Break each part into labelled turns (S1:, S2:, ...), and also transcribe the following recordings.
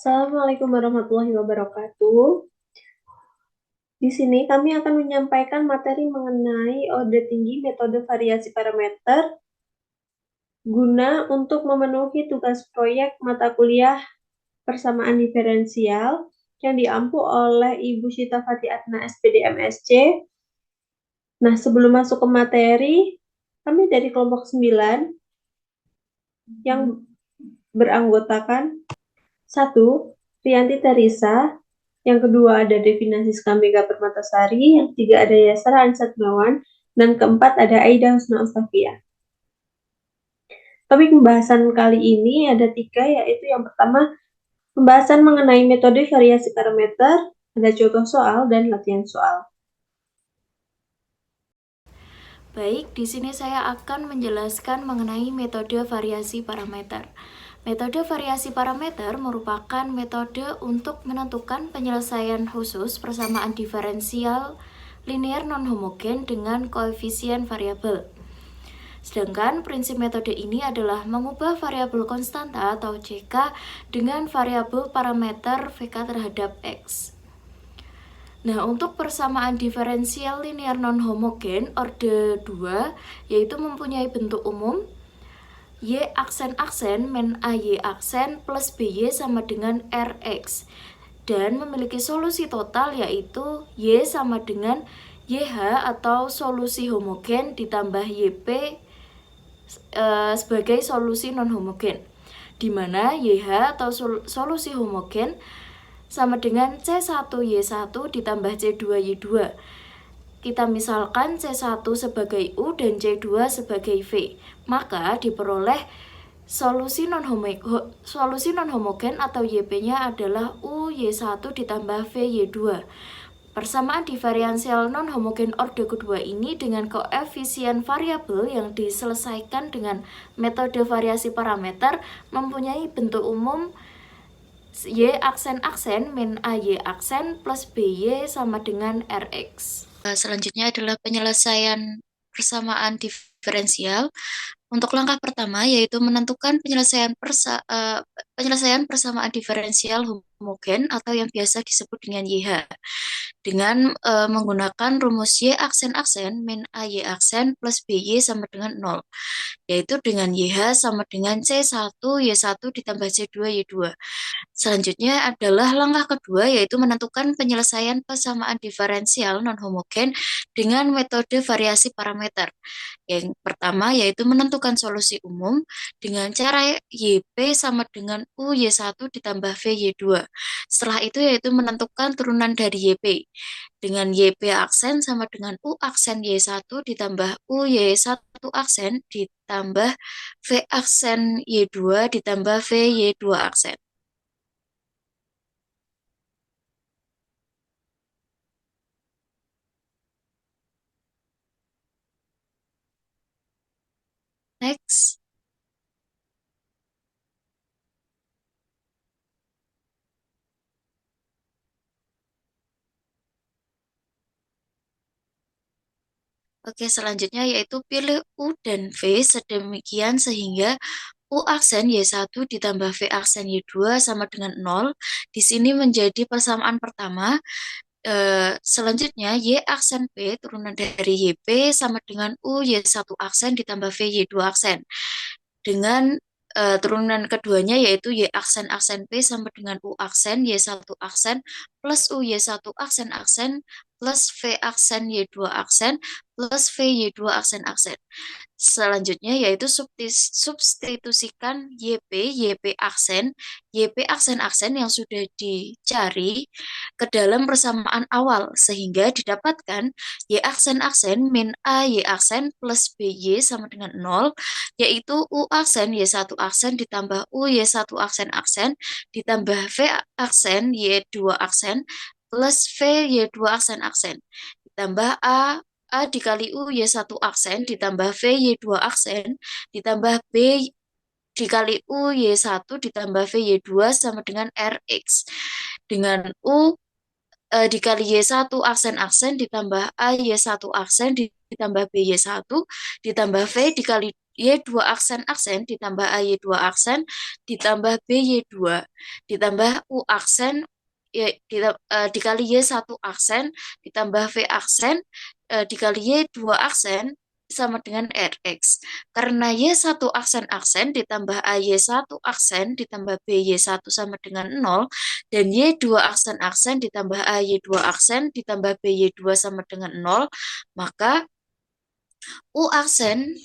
S1: Assalamualaikum warahmatullahi wabarakatuh. Di sini kami akan menyampaikan materi mengenai orde tinggi metode variasi parameter guna untuk memenuhi tugas proyek mata kuliah persamaan diferensial yang diampu oleh Ibu Syita Fati Atna SPD MSc. Nah, sebelum masuk ke materi, kami dari kelompok 9 yang beranggotakan satu, Rianti Teresa. Yang kedua ada definisi Skamega Permatasari, yang ketiga ada Yasara Ansat Mawan, dan keempat ada Aida Husna Ustafia. Topik pembahasan kali ini ada tiga, yaitu yang pertama pembahasan mengenai metode variasi parameter, ada contoh soal dan latihan soal.
S2: Baik, di sini saya akan menjelaskan mengenai metode variasi parameter. Metode variasi parameter merupakan metode untuk menentukan penyelesaian khusus persamaan diferensial linear non-homogen dengan koefisien variabel. Sedangkan prinsip metode ini adalah mengubah variabel konstanta atau CK dengan variabel parameter VK terhadap X. Nah, untuk persamaan diferensial linear non-homogen orde 2, yaitu mempunyai bentuk umum Y aksen-aksen min AY aksen plus BY sama dengan RX, dan memiliki solusi total yaitu Y sama dengan YH atau solusi homogen ditambah YP sebagai solusi non-homogen, di mana YH atau solusi homogen sama dengan C1Y1 ditambah C2Y2. Kita misalkan C1 sebagai U dan C2 sebagai V, maka diperoleh solusi non-homogen atau YP-nya adalah UY1 ditambah VY2. Persamaan diferensial non-homogen orde kedua ini dengan koefisien variabel yang diselesaikan dengan metode variasi parameter mempunyai bentuk umum Y aksen-aksen min AY aksen plus BY sama dengan RX. Selanjutnya adalah penyelesaian persamaan diferensial. Untuk langkah pertama yaitu menentukan penyelesaian persamaan diferensial homogen atau yang biasa disebut dengan YH dengan menggunakan rumus Y aksen-aksen min AY aksen plus BY sama dengan 0, yaitu dengan YH sama dengan C1 Y1 ditambah C2 Y2. Selanjutnya adalah langkah kedua, yaitu menentukan penyelesaian persamaan diferensial non-homogen dengan metode variasi parameter. Yang pertama yaitu menentukan solusi umum dengan cara YP sama dengan UY1 ditambah VY2. Setelah itu yaitu menentukan turunan dari YP dengan YP aksen sama dengan U aksen Y1 ditambah UY1 aksen ditambah V aksen Y2 ditambah VY2 aksen. Next. Oke, selanjutnya yaitu pilih U dan V sedemikian sehingga U aksen Y1 ditambah V aksen Y2 sama dengan 0. Di sini menjadi persamaan pertama. Selanjutnya Y aksen P turunan dari YP sama dengan U Y1 aksen ditambah V Y2 aksen. Dengan turunan keduanya yaitu Y aksen P sama dengan U aksen Y1 aksen plus U Y1 aksen plus V aksen Y2 aksen plus V Y2 aksen. Selanjutnya yaitu substitusikan YP aksen yang sudah dicari ke dalam persamaan awal sehingga didapatkan Y aksen min A Y aksen plus BY sama dengan 0, yaitu U aksen Y1 aksen ditambah U Y1 aksen ditambah V aksen Y2 aksen plus V Y2 aksen ditambah A dikali U Y1 aksen ditambah V Y2 aksen ditambah B dikali U Y1 ditambah V Y2 sama dengan RX. Dengan U dikali Y1 aksen ditambah A Y1 aksen ditambah B Y1 ditambah V dikali Y 2 aksen ditambah AY 2 aksen ditambah BY 2 ditambah U aksen dikali Y 1 aksen ditambah V aksen dikali Y 2 aksen sama dengan RX. Karena Y 1 aksen ditambah AY 1 aksen ditambah BY 1 sama dengan 0 dan Y 2 aksen ditambah AY 2 aksen ditambah BY 2 sama dengan 0, maka U aksen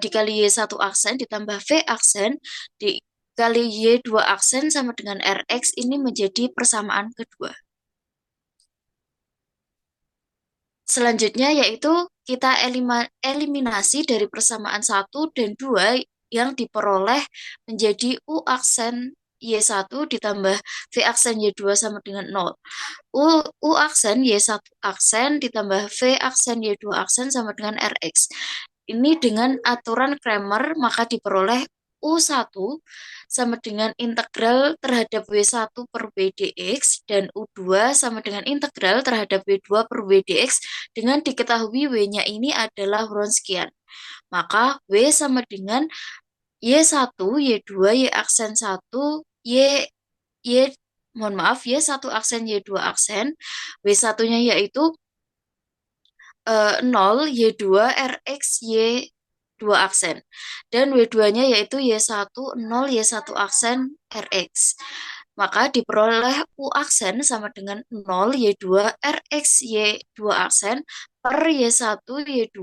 S2: dikali Y 1 aksen ditambah V aksen dikali Y 2 aksen sama dengan RX ini menjadi persamaan kedua. Selanjutnya yaitu kita eliminasi dari persamaan 1 dan 2 yang diperoleh menjadi U aksen Y1 ditambah V aksen Y2 sama dengan 0. U aksen Y1 aksen ditambah V aksen Y2 aksen sama dengan RX. Ini dengan aturan Cramer maka diperoleh U1 sama dengan integral terhadap W1 per W dx dan U2 sama dengan integral terhadap W2 per W dx dengan diketahui W-nya ini adalah Wronskian. Maka W sama dengan Y1, Y2, Y aksen 1, Y mohon maaf, Y1 aksen, Y2 aksen. W1-nya yaitu 0, Y2, RX, Y2 aksen. Dan W2-nya yaitu Y1, 0, Y1 aksen, RX. Maka diperoleh U aksen sama dengan 0, Y2, RX, Y2 aksen per Y1, Y2,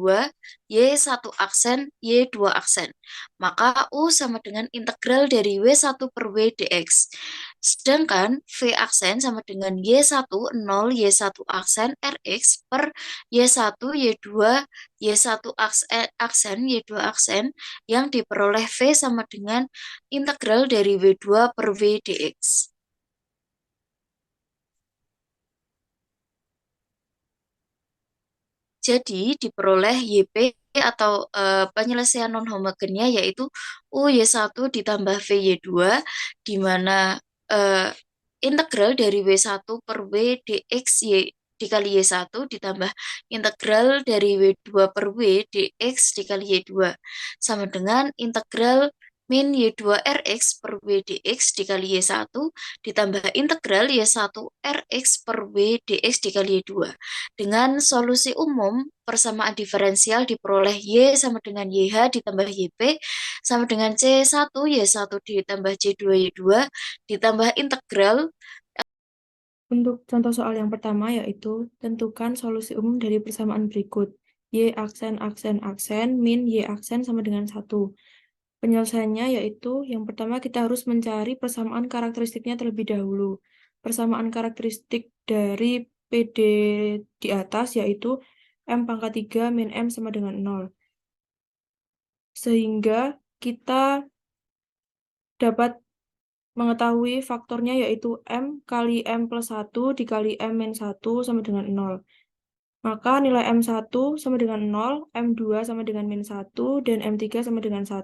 S2: Y1 aksen, Y2 aksen. Maka U sama dengan integral dari W1 per W dx. Sedangkan V aksen sama dengan Y1, 0, Y1 aksen, RX per Y1, Y2, Y1 aksen, Y2 aksen yang diperoleh V sama dengan integral dari W2 per W dx. Jadi diperoleh YP atau penyelesaian non-homogennya yaitu UY1 ditambah VY2 di mana integral dari W1 per W dx dikali Y1 ditambah integral dari W2 per W dx dikali Y2 sama dengan integral min Y2 Rx per W dx dikali Y1 ditambah integral Y1 Rx per W dx dikali Y2. Dengan solusi umum, persamaan diferensial diperoleh Y sama dengan YH ditambah YP sama dengan C1 Y1 ditambah C2 Y2 ditambah integral.
S3: Untuk contoh soal yang pertama yaitu tentukan solusi umum dari persamaan berikut. Y aksen, aksen, aksen, min Y aksen sama dengan 1. Penyelesaiannya yaitu yang pertama kita harus mencari persamaan karakteristiknya terlebih dahulu. Persamaan karakteristik dari PD di atas yaitu M pangkat 3 min M sama dengan 0. Sehingga kita dapat mengetahui faktornya yaitu M kali M plus 1 dikali M min 1 sama dengan 0. Maka nilai M1 sama dengan 0, M2 sama dengan min 1, dan M3 sama dengan 1.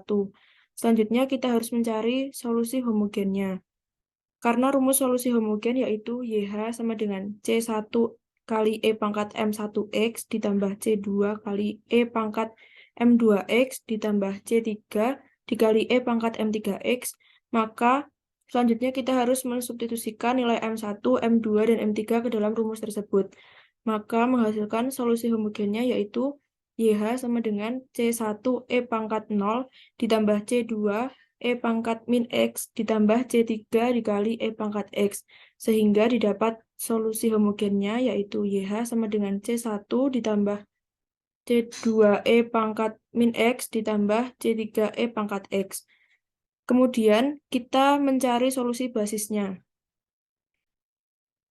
S3: Selanjutnya kita harus mencari solusi homogennya. Karena rumus solusi homogen yaitu YH sama dengan C1 kali E pangkat M1X ditambah C2 kali E pangkat M2X ditambah C3 dikali E pangkat M3X, maka selanjutnya kita harus mensubstitusikan nilai M1, M2, dan M3 ke dalam rumus tersebut. Maka menghasilkan solusi homogennya yaitu YH sama dengan C1 E pangkat 0 ditambah C2 E pangkat min X ditambah C3 dikali E pangkat X. Sehingga didapat solusi homogennya yaitu YH sama dengan C1 ditambah C2 E pangkat min X ditambah C3 E pangkat X. Kemudian kita mencari solusi basisnya.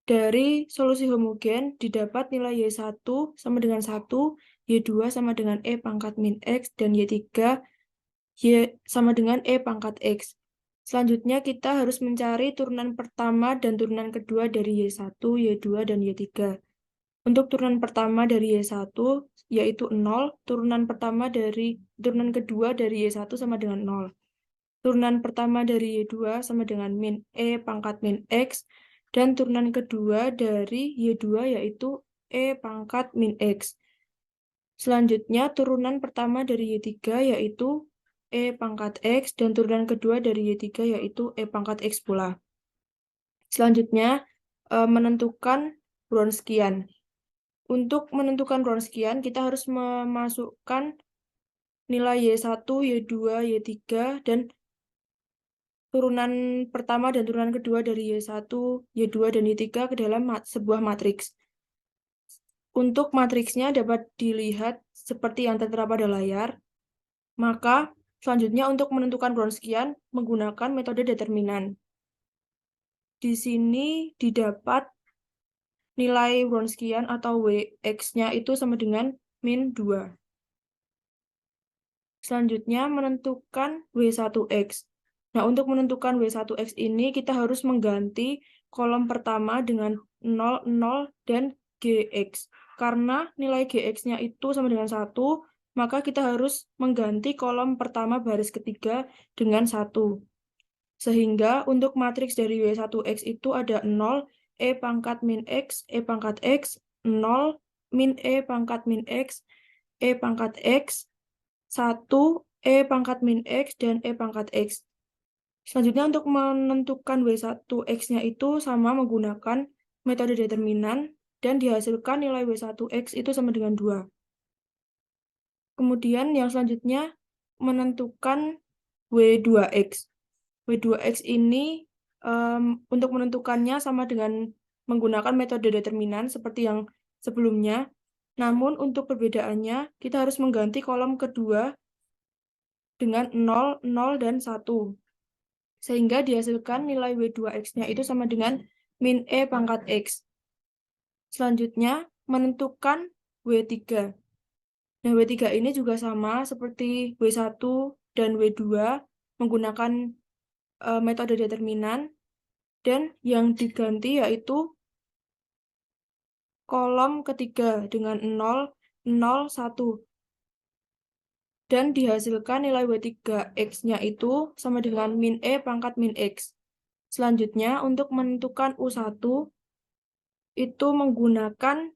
S3: Dari solusi homogen didapat nilai Y1 sama dengan 1, Y2 sama dengan E pangkat min X, dan Y3 Y sama dengan E pangkat X. Selanjutnya kita harus mencari turunan pertama dan turunan kedua dari Y1, Y2, dan Y3. Untuk turunan pertama dari Y1 yaitu 0, turunan kedua dari Y1 sama dengan 0. Turunan pertama dari Y2 sama dengan min E pangkat min X, dan turunan kedua dari Y2 yaitu E pangkat min X. Selanjutnya turunan pertama dari Y3 yaitu E pangkat X, dan turunan kedua dari Y3 yaitu E pangkat X pula. Selanjutnya, menentukan Wronskian. Untuk menentukan Wronskian, kita harus memasukkan nilai Y1, Y2, Y3, dan turunan pertama dan turunan kedua dari Y1, Y2, dan Y3 ke dalam sebuah matriks. Untuk matriksnya dapat dilihat seperti yang tertera pada layar. Maka, selanjutnya untuk menentukan Wronskian menggunakan metode determinan. Di sini didapat nilai Wronskian atau Wx-nya itu sama dengan min 2. Selanjutnya menentukan W1X. Nah, untuk menentukan W1X ini kita harus mengganti kolom pertama dengan 0, 0, dan GX. Karena nilai GX-nya itu sama dengan 1, maka kita harus mengganti kolom pertama baris ketiga dengan 1. Sehingga untuk matriks dari W1X itu ada 0, E pangkat min X, E pangkat X, 0, min E pangkat min X, E pangkat X, 1, E pangkat min X, dan E pangkat X. Selanjutnya untuk menentukan W1X-nya itu sama menggunakan metode determinan dan dihasilkan nilai W1X itu sama dengan 2. Kemudian yang selanjutnya menentukan W2X. W2X ini untuk menentukannya sama dengan menggunakan metode determinan seperti yang sebelumnya. Namun untuk perbedaannya kita harus mengganti kolom kedua dengan 0, 0, dan 1. Sehingga dihasilkan nilai W2X-nya itu sama dengan min E pangkat X. Selanjutnya, menentukan W3. Nah, W3 ini juga sama seperti W1 dan W2 menggunakan metode determinan. Dan yang diganti yaitu kolom ketiga dengan 0, 0, 1. Dan dihasilkan nilai W3X-nya itu sama dengan min E pangkat min X. Selanjutnya, untuk menentukan U1, itu menggunakan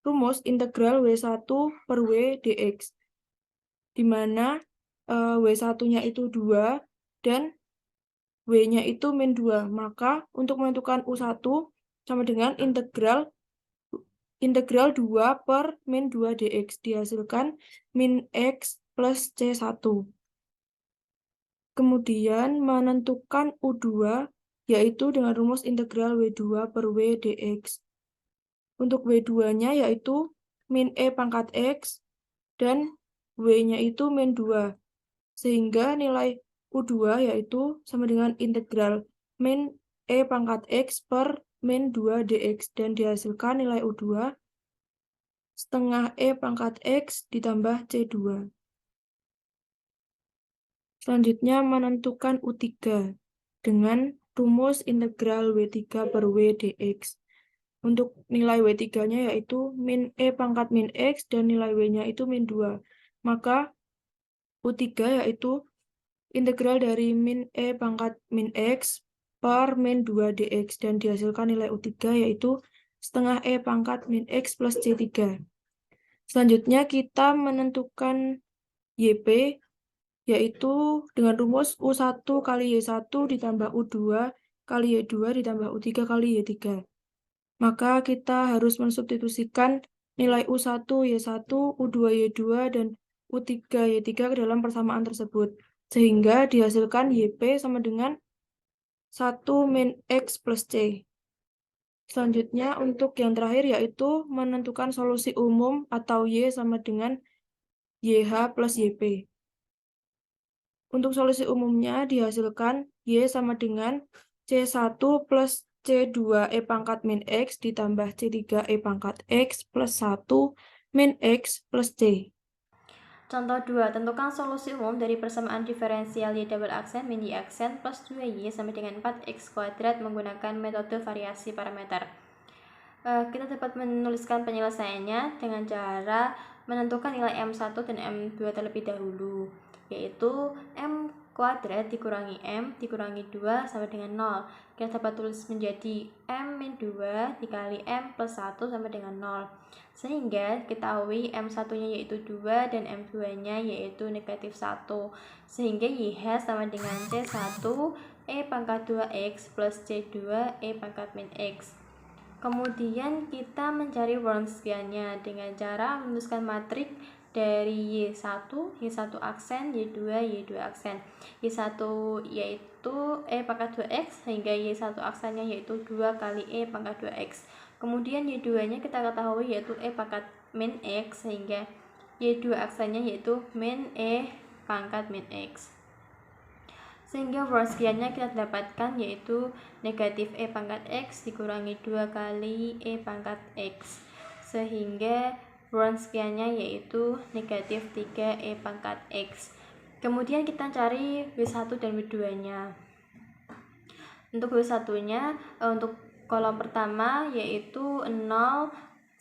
S3: rumus integral W1 per W dx. Di mana W1-nya itu 2 dan W-nya itu min 2. Maka untuk menentukan U1 sama dengan integral 2 per min 2 dx. Dihasilkan min X plus C1. Kemudian menentukan U2 yaitu dengan rumus integral W2 per W dx. Untuk W2-nya yaitu min E pangkat X dan W-nya itu min 2. Sehingga nilai U2 yaitu sama dengan integral min E pangkat X per min 2 dx. Dan dihasilkan nilai U2 setengah E pangkat X ditambah C2. Selanjutnya menentukan U3 dengan rumus integral W3 per W dx. Untuk nilai W3-nya yaitu min E pangkat min X dan nilai W-nya itu min 2. Maka U3 yaitu integral dari min E pangkat min X per min 2 dx. Dan dihasilkan nilai U3 yaitu setengah E pangkat min X plus C3. Selanjutnya kita menentukan YP yaitu dengan rumus U1 kali Y1 ditambah U2 kali Y2 ditambah U3 kali Y3. Maka kita harus mensubstitusikan nilai U1, Y1, U2, Y2, dan U3, Y3 ke dalam persamaan tersebut. Sehingga dihasilkan YP sama dengan 1 min X plus C. Selanjutnya untuk yang terakhir yaitu menentukan solusi umum atau Y sama dengan YH plus YP. Untuk solusi umumnya dihasilkan Y sama dengan C1 plus C2 E pangkat min X ditambah C3 E pangkat X plus 1 min X plus C.
S2: Contoh 2. Tentukan solusi umum dari persamaan diferensial Y double aksen min Y aksen plus 2Y sama dengan 4X kuadrat menggunakan metode variasi parameter. Kita dapat menuliskan penyelesaiannya dengan cara menentukan nilai M1 dan M2 terlebih dahulu, yaitu M kuadrat dikurangi M dikurangi 2 sama dengan 0. Kita dapat tulis menjadi M min 2 dikali M plus 1 sama dengan 0. Sehingga ketahui M1-nya yaitu 2 dan M2-nya yaitu negatif 1. Sehingga YH sama dengan C1 E pangkat 2X plus C2 E pangkat min X. Kemudian kita mencari Wronskiannya dengan cara menuliskan matrik dari Y1 aksen, Y2 aksen. Y1 yaitu E pangkat 2X, sehingga Y1 aksennya yaitu 2 kali E pangkat 2X. Kemudian Y2-nya kita ketahui yaitu E pangkat min X, sehingga Y2 aksennya yaitu min E pangkat min X. Sehingga Wronskiannya kita dapatkan yaitu negatif E pangkat X dikurangi 2 kali E pangkat X. Sehingga Wronskiannya yaitu negatif 3 E pangkat X. Kemudian kita cari W1 dan W2-nya. Untuk W1-nya, untuk kolom pertama yaitu 0,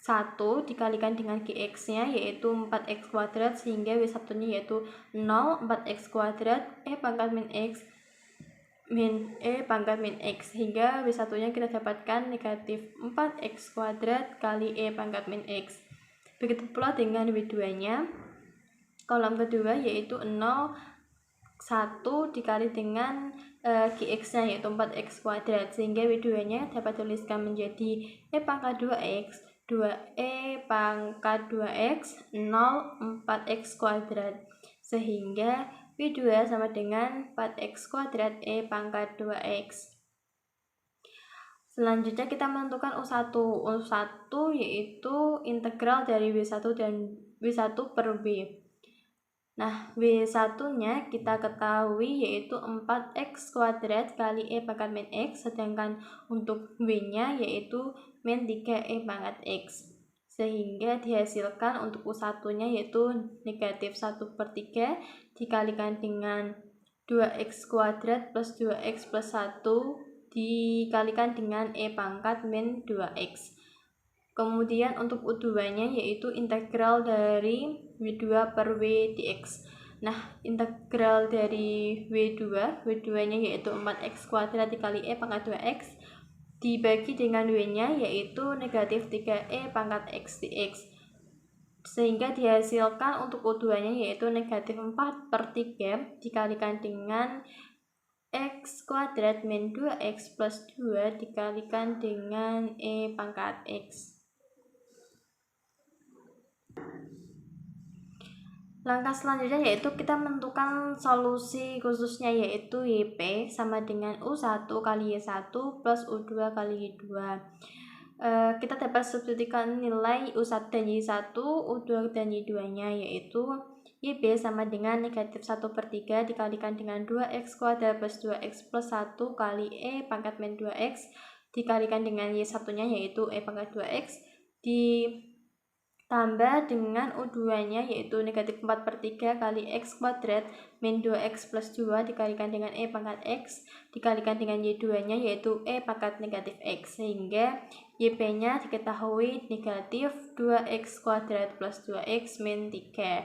S2: 1 dikalikan dengan Gx-nya yaitu 4x kuadrat, sehingga W1-nya yaitu 0, 4x kuadrat E pangkat min X min E pangkat min X, sehingga W1-nya kita dapatkan negatif 4x kuadrat kali E pangkat min X. Begitu pula dengan W2-nya, kolom kedua yaitu 0, 1 dikali dengan Gx-nya yaitu 4x kuadrat, sehingga W2-nya dapat tuliskan menjadi E pangkat 2x 2E pangkat 2x 0, 4x kuadrat, sehingga W2 sama dengan 4x kuadrat E pangkat 2x. Selanjutnya kita menentukan U1. U1 yaitu integral dari W1 dan W1 per W. Nah, W1-nya kita ketahui yaitu 4x kuadrat kali E pangkat min X, sedangkan untuk W-nya yaitu min 3E pangkat X. Sehingga dihasilkan untuk U1-nya yaitu negatif 1/3 dikalikan dengan 2x kuadrat plus 2x plus 1 dikalikan dengan E pangkat min 2x. Kemudian untuk U2-nya yaitu integral dari W2 per W dx. Nah, integral dari W2-nya yaitu 4x kuadrat dikali E pangkat 2x dibagi dengan W-nya yaitu negatif 3E pangkat X dx. Sehingga dihasilkan untuk U2-nya yaitu negatif 4/3 dikalikan dengan X kuadrat min 2X plus 2 dikalikan dengan E pangkat X. Langkah selanjutnya yaitu kita menentukan solusi khususnya, yaitu YP sama dengan U1 kali Y1 plus U2 kali Y2. Kita dapat substitusikan nilai U1 dan Y1, U2 dan Y2-nya, yaitu YB sama dengan negatif 1/3 dikalikan dengan 2x kuadrat plus 2x plus 1 kali E pangkat min 2x dikalikan dengan Y1-nya yaitu E pangkat 2x ditambah dengan U2-nya yaitu negatif 4/3 kali x kuadrat min 2x plus 2 dikalikan dengan E pangkat x dikalikan dengan Y2-nya yaitu E pangkat negatif x, sehingga YP-nya diketahui negatif 2x kuadrat plus 2x min 3.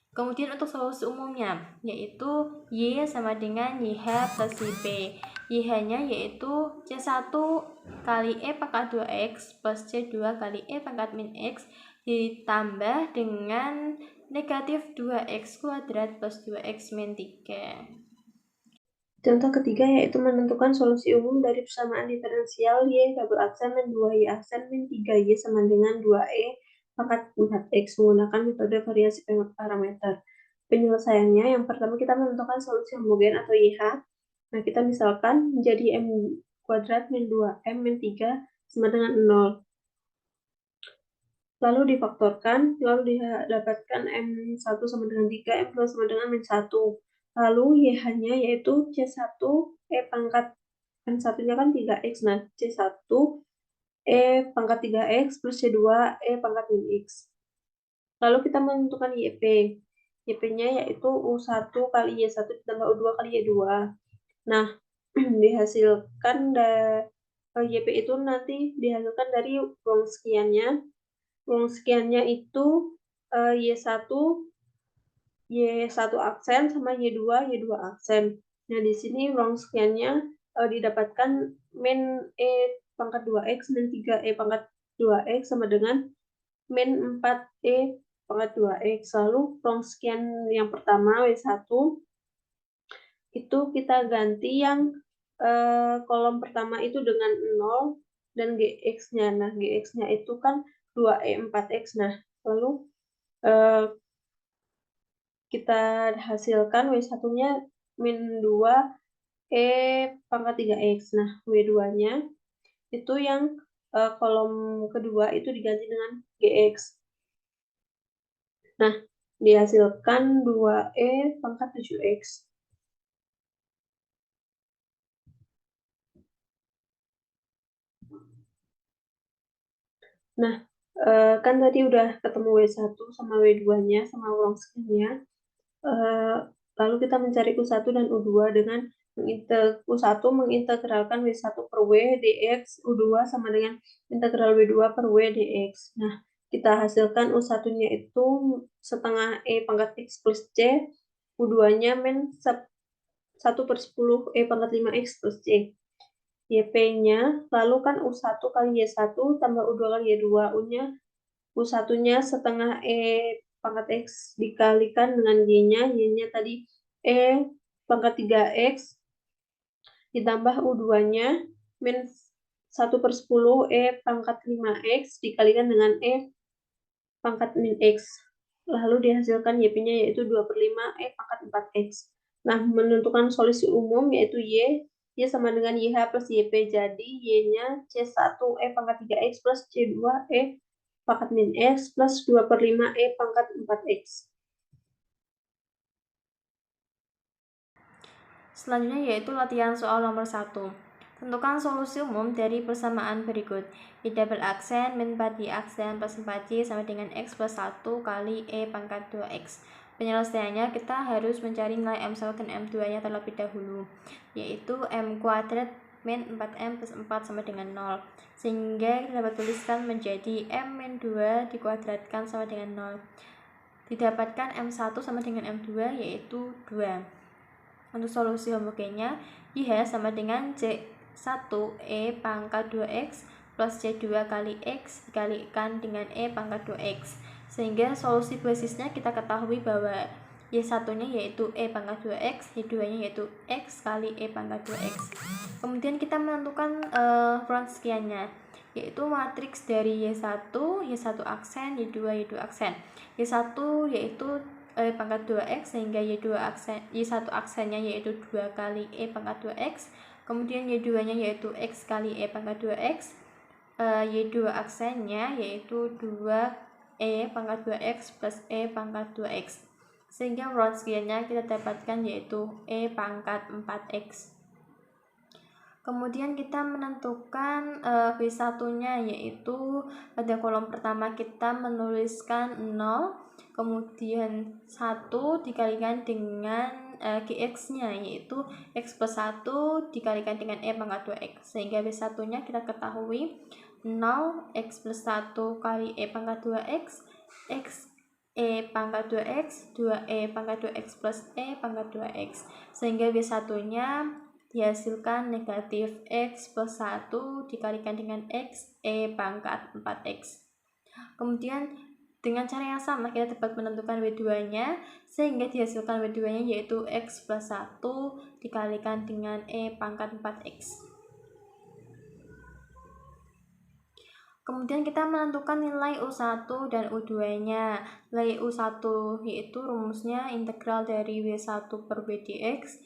S2: Kemudian untuk solusi umumnya yaitu Y sama dengan YH plus YP. YH-nya yaitu C1 kali E pangkat 2x plus C2 kali E pangkat min x ditambah dengan negatif 2x kuadrat plus 2x min 3.
S1: Contoh ketiga yaitu menentukan solusi umum dari persamaan diferensial Y double aksen min 2Y aksen min 3Y sama dengan 2E pangkat 4X menggunakan metode variasi parameter. Penyelesaiannya, yang pertama kita menentukan solusi homogen atau YH. Nah, kita misalkan menjadi M kuadrat min 2M min 3 sama dengan 0. Lalu difaktorkan, lalu didapatkan M1 sama dengan 3, M2 sama dengan min 1. Lalu YH-nya yaitu C1 E pangkat M1-nya kan 3X, nah C1 E pangkat 3X plus C2 E pangkat min X. Lalu kita menentukan YP. YP-nya yaitu U1 kali Y1 ditambah U2 kali Y2. Nah, dihasilkan YP itu nanti dihasilkan dari Wronskiannya. Wronskiannya itu Y1 Y1 aksen sama Y2 aksen. Nah, di sini ruang sekiannya didapatkan min E pangkat 2X min 3E pangkat 2X sama dengan min 4E pangkat 2X. Lalu ruang sekian yang pertama, W1, itu kita ganti yang kolom pertama itu dengan 0 dan GX-nya. Nah, GX-nya itu kan 2E 4X. Nah, lalu kita hasilkan W1-nya min 2 E pangkat 3X. Nah, W2-nya itu yang kolom kedua itu diganti dengan GX. Nah, dihasilkan 2E pangkat 7X. Nah, kan tadi udah ketemu W1 sama W2-nya sama ruang sekiannya. Lalu kita mencari U1 dan U2 dengan U1 mengintegralkan W1 per W dx, U2 sama dengan integral W2 per W dx. Nah, kita hasilkan U1-nya itu setengah E pangkat X plus C, U2-nya min 1/10 E pangkat 5X plus C. YP-nya, lalu kan U1 kali Y1 tambah U2 kali Y2, U1-nya setengah E pangkat X dikalikan dengan Y-nya, Y-nya tadi E pangkat 3X ditambah U2-nya min 1/10 E pangkat 5X dikalikan dengan E pangkat min X. Lalu dihasilkan YP-nya yaitu 2/5 E pangkat 4X. Nah, menentukan solusi umum yaitu Y sama dengan YH plus YP. Jadi Y-nya C1 E pangkat 3X plus C2 E pangkat min X plus 2/5 E pangkat 4X.
S2: Selanjutnya yaitu latihan soal nomor 1. Tentukan solusi umum dari persamaan berikut. Y double aksen min 4Y aksen plus 4Y sama dengan X plus 1 kali E pangkat 2X. Penyelesaiannya kita harus mencari nilai M1 dan M2-nya terlebih dahulu, yaitu M kuadrat min 4M plus 4 sama dengan 0. Sehingga kita dapat tuliskan menjadi M min 2 dikuadratkan sama dengan 0. Didapatkan M1 sama dengan M2 yaitu 2. Untuk solusi homogennya, YH sama dengan C1E pangkat 2X plus C2 kali X dikalikan dengan E pangkat 2X. Sehingga solusi basisnya kita ketahui bahwa Y1-nya yaitu E pangkat 2X, Y2-nya yaitu X kali E pangkat 2X. Kemudian kita menentukan ruang sekiannya, yaitu matriks dari Y1 aksen, Y2 aksen. Y1 yaitu E pangkat 2X sehingga Y1 aksennya yaitu 2 kali E pangkat 2X, kemudian Y2-nya yaitu X kali E pangkat 2X, Y2 aksennya yaitu 2 E pangkat 2X plus E pangkat 2X, sehingga ruang sekiannya kita dapatkan yaitu E pangkat 4X. Kemudian kita menentukan V1-nya, yaitu pada kolom pertama kita menuliskan 0, kemudian 1 dikalikan dengan GX-nya, yaitu X plus 1 dikalikan dengan E pangkat 2X. Sehingga V1-nya kita ketahui 0 X plus 1 kali E pangkat 2X, X E pangkat 2X, 2E pangkat 2X plus E pangkat 2X. Sehingga V1-nya dihasilkan negatif X plus 1 dikalikan dengan X E pangkat 4X. Kemudian dengan cara yang sama kita dapat menentukan W2-nya, sehingga dihasilkan W2-nya yaitu X plus 1 dikalikan dengan E pangkat 4X. Kemudian kita menentukan nilai U1 dan U2-nya. Nilai U1 yaitu rumusnya integral dari W1 per W dx,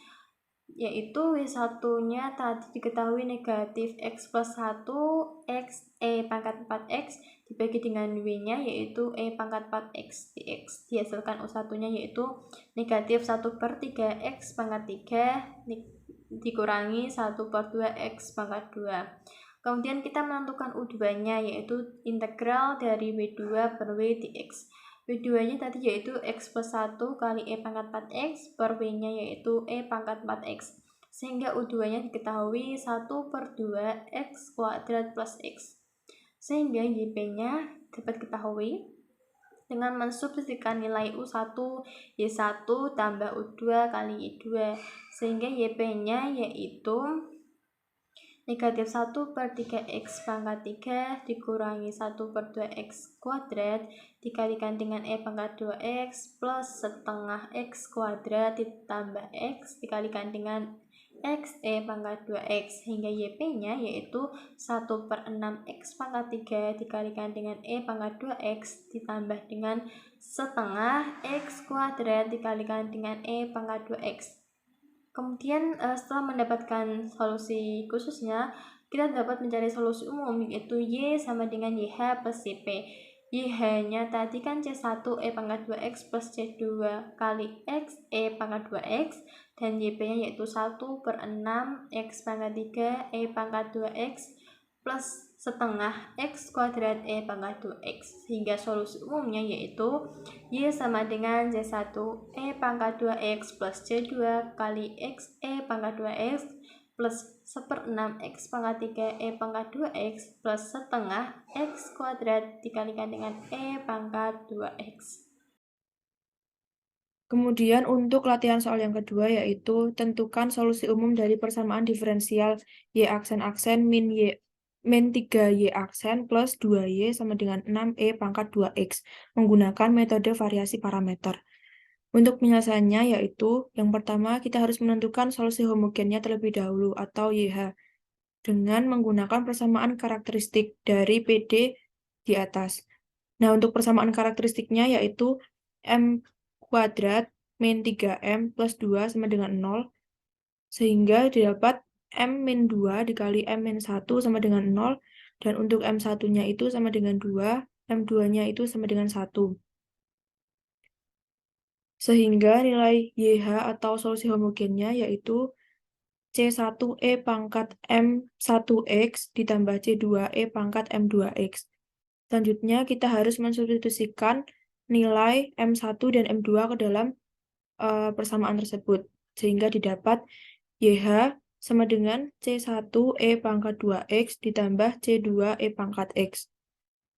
S2: yaitu W1-nya tadi diketahui negatif X plus 1 X E pangkat 4X dibagi dengan W-nya yaitu E pangkat 4X dx. Dihasilkan U1-nya yaitu negatif 1/3X pangkat 3 dikurangi 1/2X pangkat 2. Kemudian kita menentukan U2-nya yaitu integral dari W2 per W dx. W2-nya tadi yaitu X plus 1 kali E pangkat 4X per W-nya yaitu E pangkat 4X. Sehingga U2-nya diketahui 1/2 X kuadrat plus X. Sehingga YP-nya dapat diketahui dengan mensubstitusikan nilai U1 Y1 tambah U2 kali Y2, sehingga YP-nya yaitu negatif 1 per 3x pangkat 3 dikurangi 1 per 2x kuadrat dikalikan dengan pangkat 2x plus setengah x kuadrat ditambah x dikalikan dengan x pangkat 2x, hingga YP-nya yaitu 1 per 6x pangkat 3 dikalikan dengan pangkat 2x ditambah dengan setengah x kuadrat dikalikan dengan pangkat 2x. Kemudian setelah mendapatkan solusi khususnya, kita dapat mencari solusi umum, yaitu Y sama dengan YH plus YP. YH-nya tadi kan C1 pangkat 2X plus C2 kali X pangkat 2X, dan YP-nya yaitu 1 per 6 X pangkat 3 pangkat 2X plus setengah X kuadrat pangkat 2X, sehingga solusi umumnya yaitu Y sama dengan C1 pangkat 2X plus C2 kali X pangkat 2X plus 1/6 X pangkat 3 pangkat 2X plus setengah X kuadrat dikalikan dengan pangkat 2X.
S3: Kemudian untuk latihan soal yang kedua yaitu tentukan solusi umum dari persamaan diferensial Y aksen min 3Y aksen plus 2Y sama dengan 6E pangkat 2X menggunakan metode variasi parameter. Untuk penyelesaiannya yaitu yang pertama kita harus menentukan solusi homogennya terlebih dahulu atau YH dengan menggunakan persamaan karakteristik dari PD di atas. Nah, untuk persamaan karakteristiknya yaitu M kuadrat min 3M plus 2 sama dengan 0, sehingga didapat M min 2 dikali M min 1 sama dengan 0, dan untuk M1-nya itu sama dengan 2, M2-nya itu sama dengan 1. Sehingga nilai YH atau solusi homogennya yaitu C1E pangkat M1X ditambah C2E pangkat M2X. Selanjutnya kita harus mensubstitusikan nilai M1 dan M2 ke dalam persamaan tersebut, sehingga didapat YH sama dengan C1E pangkat 2X ditambah C2E pangkat X.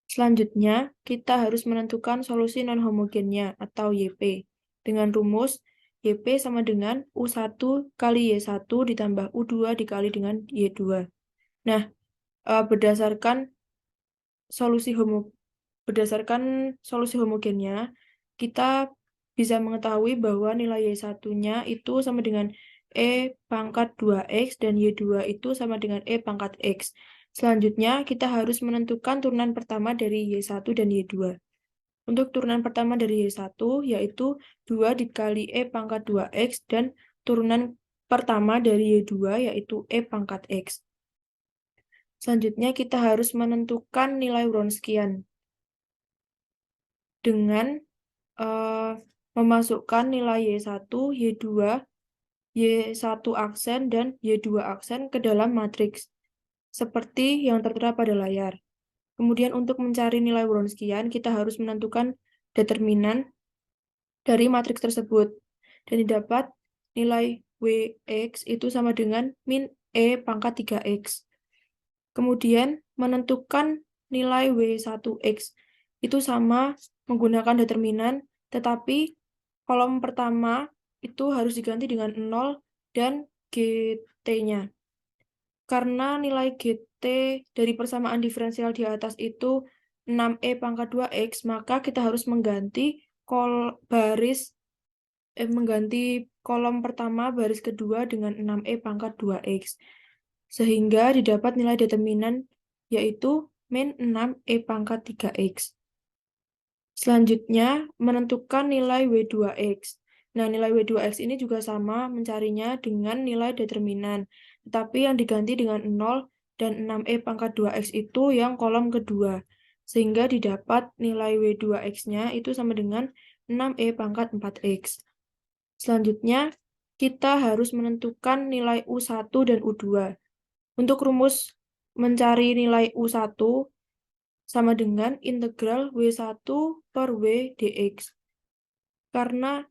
S3: Selanjutnya, kita harus menentukan solusi non-homogennya atau YP. Dengan rumus, YP sama dengan U1 kali Y1 ditambah U2 dikali dengan Y2. Nah, berdasarkan solusi homogennya, kita bisa mengetahui bahwa nilai Y1-nya itu sama dengan E pangkat 2X dan Y2 itu sama dengan E pangkat X. Selanjutnya, kita harus menentukan turunan pertama dari Y1 dan Y2. Untuk turunan pertama dari Y1 yaitu 2 dikali E pangkat 2X dan turunan pertama dari Y2 yaitu E pangkat X. Selanjutnya kita harus menentukan nilai Wronskian dengan memasukkan nilai Y1, Y2, Y1 aksen, dan Y2 aksen ke dalam matriks, seperti yang tertera pada layar. Kemudian untuk mencari nilai Wronskian, kita harus menentukan determinan dari matriks tersebut. Dan didapat nilai Wx itu sama dengan min E pangkat 3X. Kemudian menentukan nilai W1X itu sama menggunakan determinan, tetapi kolom pertama itu harus diganti dengan 0 dan GT-nya. Karena nilai GT dari persamaan diferensial di atas itu 6E pangkat 2X, maka kita harus mengganti kolom pertama baris kedua dengan 6E pangkat 2X. Sehingga didapat nilai determinan yaitu min 6E pangkat 3X. Selanjutnya, menentukan nilai W2X. Nah, nilai W2X ini juga sama mencarinya dengan nilai determinan, tetapi yang diganti dengan 0 dan 6E pangkat 2X itu yang kolom kedua, sehingga didapat nilai W2X-nya itu sama dengan 6E pangkat 4X. Selanjutnya, kita harus menentukan nilai U1 dan U2. Untuk rumus mencari nilai U1 sama dengan integral W1 per W dx. Karena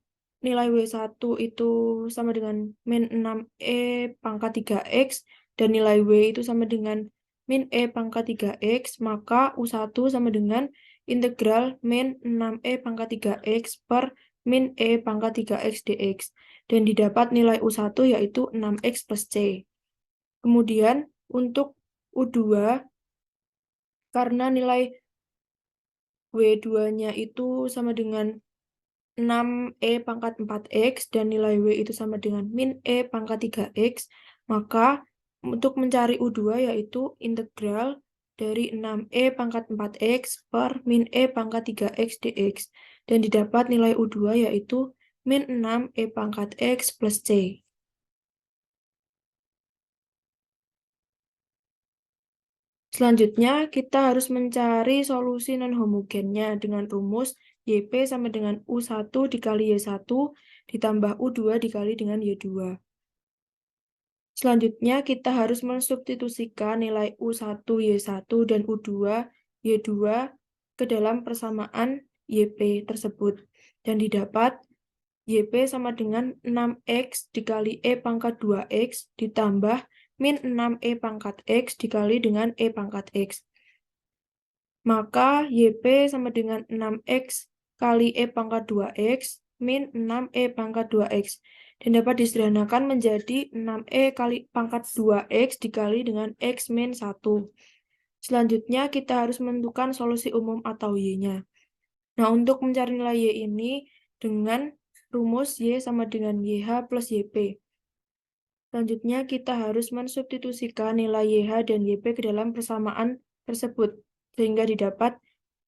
S3: nilai W1 itu sama dengan min 6E pangkat 3X dan nilai W itu sama dengan min E pangkat 3X, maka U1 sama dengan integral min 6e pangkat 3x per min e pangkat 3x dx. Dan didapat nilai U1 yaitu 6x plus c. Kemudian untuk U2, karena nilai W2-nya itu sama dengan 6e pangkat 4x dan nilai W itu sama dengan min e pangkat 3x, maka untuk mencari U2 yaitu integral dari 6e pangkat 4x per min e pangkat 3x dx. Dan didapat nilai U2 yaitu min 6e pangkat x plus c. Selanjutnya, kita harus mencari solusi non-homogennya dengan rumus YP sama dengan U1 dikali Y1 ditambah U2 dikali dengan Y2. Selanjutnya, kita harus mensubstitusikan nilai U1, Y1, dan U2, Y2 ke dalam persamaan YP tersebut. Dan didapat YP sama dengan 6X dikali E pangkat 2X ditambah min 6E pangkat X dikali dengan E pangkat X. Maka YP sama dengan 6X kali E pangkat 2X min 6E pangkat 2X. Dan dapat disederhanakan menjadi 6E kali pangkat 2X dikali dengan X min 1. Selanjutnya kita harus menentukan solusi umum atau Y-nya. Nah, untuk mencari nilai Y ini dengan rumus Y sama dengan YH plus YP. Selanjutnya kita harus mensubstitusikan nilai YH dan YP ke dalam persamaan tersebut. Sehingga didapat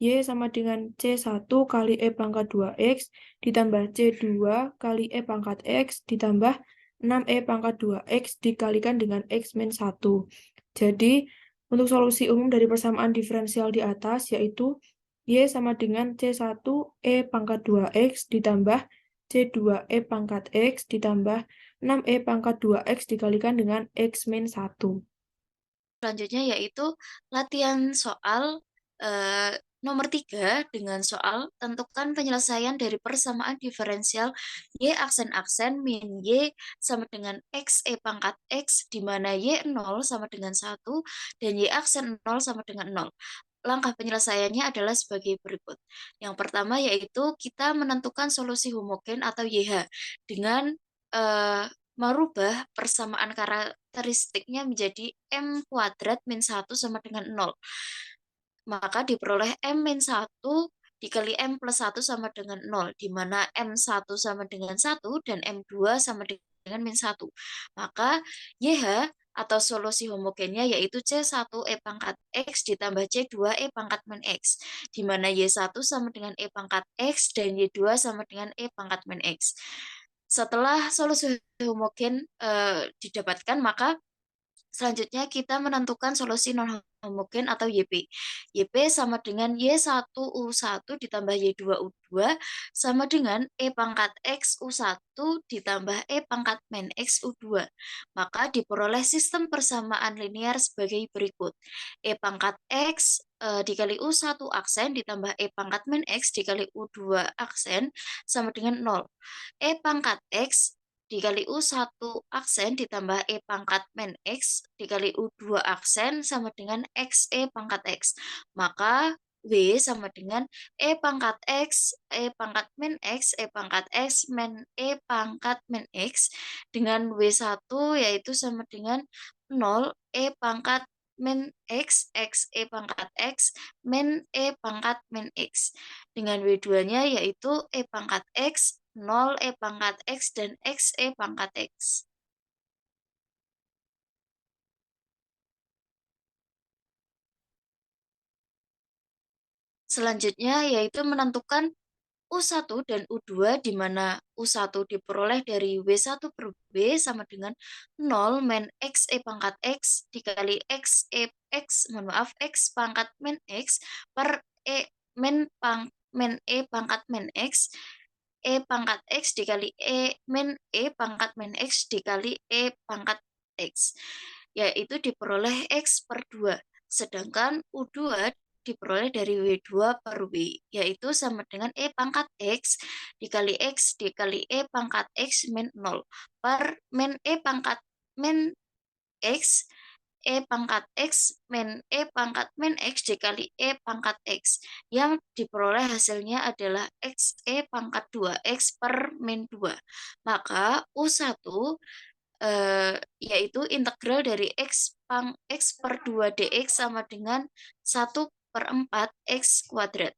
S3: Y sama dengan C1 kali E pangkat 2X ditambah C2 kali E pangkat X ditambah 6E pangkat 2X dikalikan dengan X min 1. Jadi, untuk solusi umum dari persamaan diferensial di atas yaitu Y sama dengan C1 E pangkat 2X ditambah C2 E pangkat X ditambah 6E pangkat 2X dikalikan dengan X min 1.
S2: Selanjutnya yaitu latihan soal nomor 3 dengan soal tentukan penyelesaian dari persamaan diferensial Y aksen-aksen min Y sama dengan X E pangkat X di mana Y 0 sama dengan 1 dan Y aksen 0 sama dengan 0. Langkah penyelesaiannya adalah sebagai berikut. Yang pertama yaitu kita menentukan solusi homogen atau YH dengan merubah persamaan karakteristiknya menjadi M kuadrat min 1 sama dengan 0. Maka diperoleh M-1 dikali M plus 1 sama dengan 0, di mana M1 sama dengan 1 dan M2 sama dengan min 1. Maka YH atau solusi homogennya yaitu C1 E pangkat X ditambah C2 E pangkat min X, di mana Y1 sama dengan E pangkat X dan Y2 sama dengan E pangkat min X. Setelah solusi homogen didapatkan, maka selanjutnya kita menentukan solusi non-homogen atau YP. YP sama dengan Y1U1 ditambah Y2U2 sama dengan E pangkat X U1 ditambah E pangkat min X U2. Maka diperoleh sistem persamaan linear sebagai berikut. E pangkat X dikali U1 aksen ditambah E pangkat min X dikali U2 aksen sama dengan 0. E pangkat X dikali U1 aksen ditambah E pangkat min X dikali U2 aksen sama dengan XE pangkat X. Maka W sama dengan E pangkat X, E pangkat min X, E pangkat X, min E pangkat min X. Dengan W1 yaitu sama dengan 0 E pangkat min X, X E pangkat X, min E pangkat min X. Dengan W2-nya yaitu E pangkat X, 0 E pangkat X, dan X E pangkat X. Selanjutnya yaitu menentukan U1 dan U2 di mana U1 diperoleh dari W1 per W sama dengan 0 min X E pangkat X dikali X E X, X pangkat min X per E min E pangkat min X, E pangkat X dikali E pangkat min X dikali E pangkat X, yaitu diperoleh X per 2. Sedangkan U2 diperoleh dari W2 per W, yaitu sama dengan E pangkat X dikali E pangkat X min 0 per min E pangkat min X, E pangkat X min E pangkat min X dikali E pangkat X. Yang diperoleh hasilnya adalah X E pangkat 2X per min 2. Maka U1 yaitu integral dari X per 2 dx sama dengan 1/4 X kuadrat.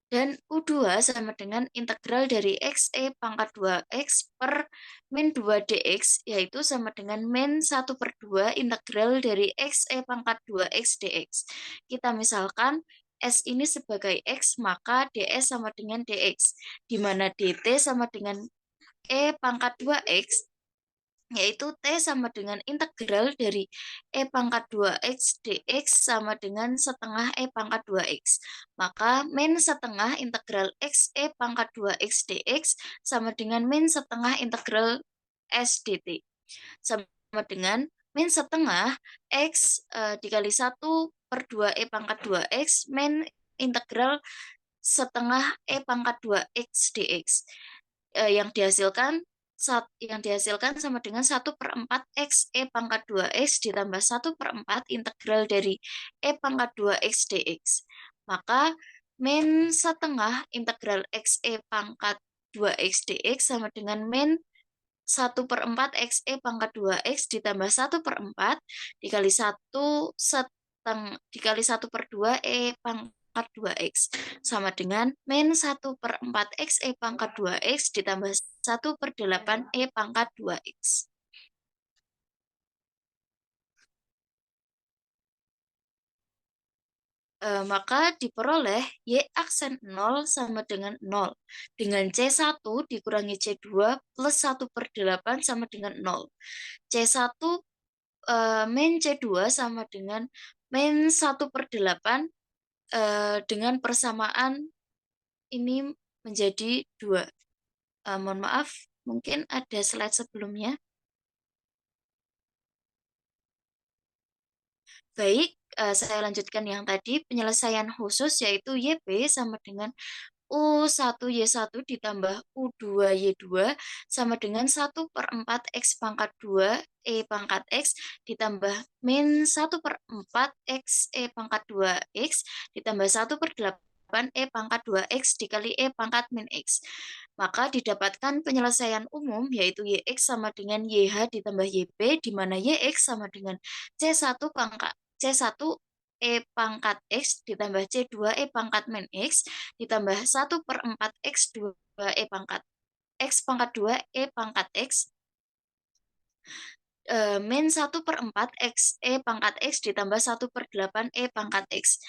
S2: Dan U2 sama dengan integral dari XE pangkat 2X per min 2 dx, yaitu sama dengan min 1/2 integral dari XE pangkat 2X dx. Kita misalkan S ini sebagai X, maka ds sama dengan dx, di mana dt sama dengan E pangkat 2X, yaitu T sama dengan integral dari E pangkat 2X dx sama dengan setengah E pangkat 2X. Maka min setengah integral X E pangkat 2X dx sama dengan min setengah integral S dt. Sama dengan min setengah X dikali 1/2 E pangkat 2X min integral setengah E pangkat 2X dx. Yang dihasilkan sama dengan 1/4 X E pangkat 2X ditambah 1/4 integral dari E pangkat 2X dx. Maka min setengah integral X E pangkat 2X dx sama dengan min 1/4 X E pangkat 2X ditambah 1/4 dikali 1/2 E pangkat 2X sama dengan min 1/4 X E pangkat 2X ditambah 1/8 E pangkat 2X. Maka diperoleh Y aksen 0 sama dengan 0. Dengan C1 dikurangi C2 plus 1/8 sama dengan 0. C1 min C2 sama dengan min 1/8 dengan persamaan ini menjadi 2. Mohon maaf, mungkin ada slide sebelumnya. Baik, saya lanjutkan yang tadi. Penyelesaian khusus yaitu YP sama dengan U1Y1 ditambah U2Y2 sama dengan 1/4 X pangkat 2 E pangkat X ditambah min 1/4 X E pangkat 2X ditambah 1/8 E pangkat 2X dikali E pangkat min X. Maka didapatkan penyelesaian umum yaitu YX sama dengan YH ditambah YP, di mana YX sama dengan C1 E pangkat X ditambah C2 E pangkat min X ditambah 1/4 X2 E pangkat X pangkat 2 E pangkat X min 1/4 X E pangkat X ditambah 1/8 E pangkat X.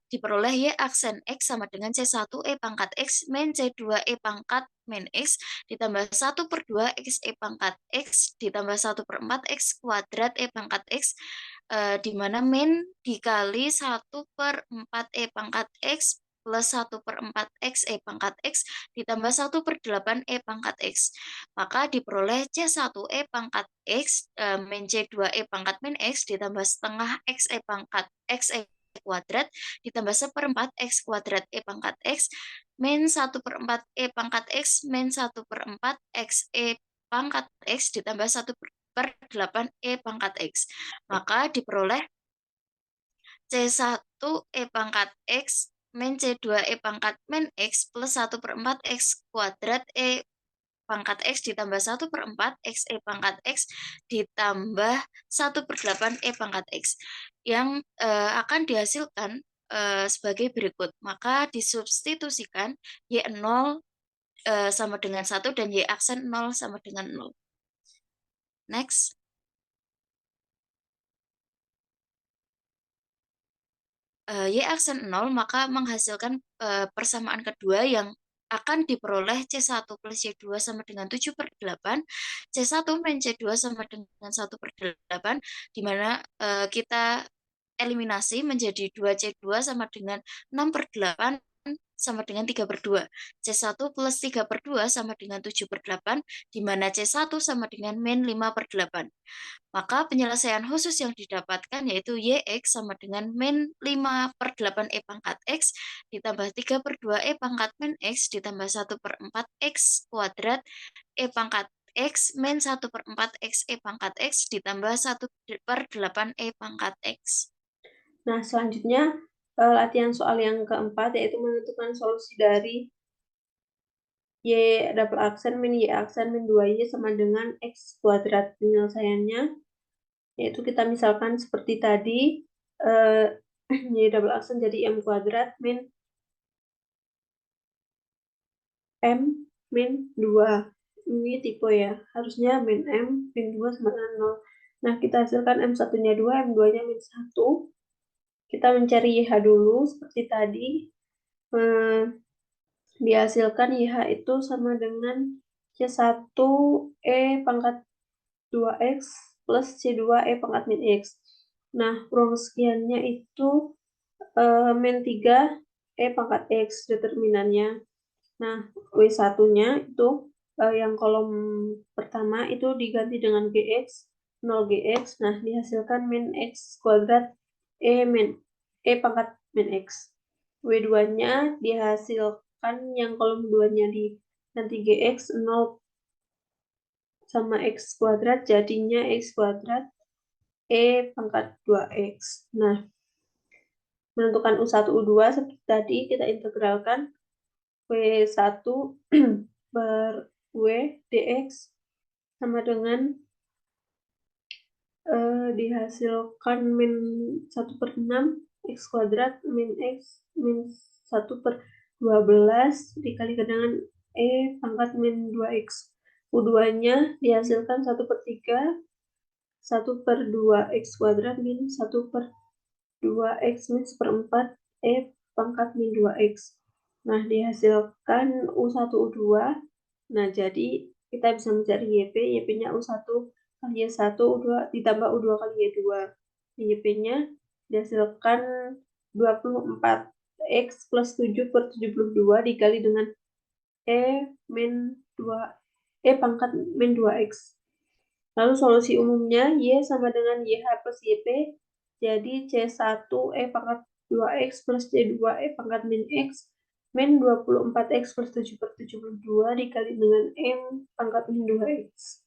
S2: Diperoleh Y aksen X sama dengan C1 E pangkat X min C2 E pangkat min X ditambah 1/2 X E pangkat X ditambah 1/4 X kuadrat E pangkat X, di mana min dikali 1/4 E pangkat X plus 1/4 X E pangkat X ditambah 1/8 E pangkat X. Maka diperoleh C1 E pangkat X min C2 E pangkat min X ditambah setengah X E pangkat X E kuadrat ditambah 1/4 X kuadrat E pangkat X min 1/4 E pangkat X min 1/4 X E pangkat X ditambah 1/8 E pangkat X. Maka diperoleh C1 E pangkat X min C2 E pangkat min X plus 1/4 X kuadrat E pangkat X ditambah 1/4 X E pangkat X ditambah 1/8 E pangkat X. Yang akan dihasilkan sebagai berikut. Maka disubstitusikan Y0 sama dengan 1 dan Y aksen 0 sama dengan 0. Next. Y aksen 0 maka menghasilkan persamaan kedua yang akan diperoleh C1 plus C2 sama dengan 7/8, C1 min C2 sama dengan 1/8, di mana kita eliminasi menjadi 2C2 sama dengan 6/8 sama dengan 3/2. C1 plus 3/2 sama dengan 7/8, di mana C1 sama dengan min 5/8. Maka penyelesaian khusus yang didapatkan yaitu YX sama dengan min 5/8 E pangkat X ditambah 3/2 E pangkat min X ditambah 1/4 X kuadrat E pangkat X min 1/4 X E pangkat X ditambah 1/8 E pangkat X.
S1: Nah, selanjutnya latihan soal yang keempat yaitu menentukan solusi dari Y double aksen min Y aksen min 2Y sama dengan X kuadrat. Penyelesaiannya yaitu kita misalkan seperti tadi, Y double aksen jadi M kuadrat min M min 2. Ini tipe ya, harusnya min M min 2 sama dengan 0. Nah, kita hasilkan M satunya 2, M 2-nya min 1. Kita mencari YH dulu, seperti tadi. Dihasilkan YH itu sama dengan C1 E pangkat 2X plus C2 E pangkat min X. Nah, perumuskeannya itu min 3 E pangkat X determinannya. Nah, W1-nya itu yang kolom pertama itu diganti dengan GX, 0 GX. Nah, dihasilkan min X kuadrat E pangkat min X. W2-nya dihasilkan yang kolom 2-nya diganti GX, 0 sama X kuadrat, jadinya X kuadrat E pangkat 2X. Nah, menentukan U1, U2 seperti tadi kita integralkan W1 per W dx sama dengan dihasilkan min 1/6 X kuadrat min X min 1/12 dikali dengan E pangkat min 2X. U2-nya dihasilkan 1/3 1/2 X kuadrat min 1/2 X min 1/4 E pangkat min 2X. Nah, dihasilkan U1, U2. Nah, jadi kita bisa mencari YP. YP-nya U1 kali Y1, U2 ditambah U2 kali Y2. YP-nya dihasilkan 24X plus 7/72 dikali dengan E min 2, E pangkat min 2X. Lalu solusi umumnya Y sama dengan YH plus YP. Jadi C1 E pangkat 2X plus C2 E pangkat min X min 24X plus 7/72 dikali dengan M pangkat min 2X.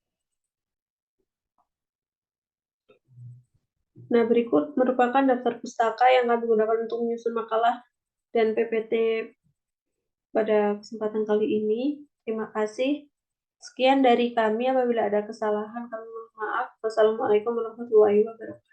S1: Nah, berikut merupakan daftar pustaka yang kami gunakan untuk menyusun makalah dan PPT pada kesempatan kali ini. Terima kasih. Sekian dari kami. Apabila ada kesalahan, kami mohon maaf. Wassalamualaikum warahmatullahi wabarakatuh.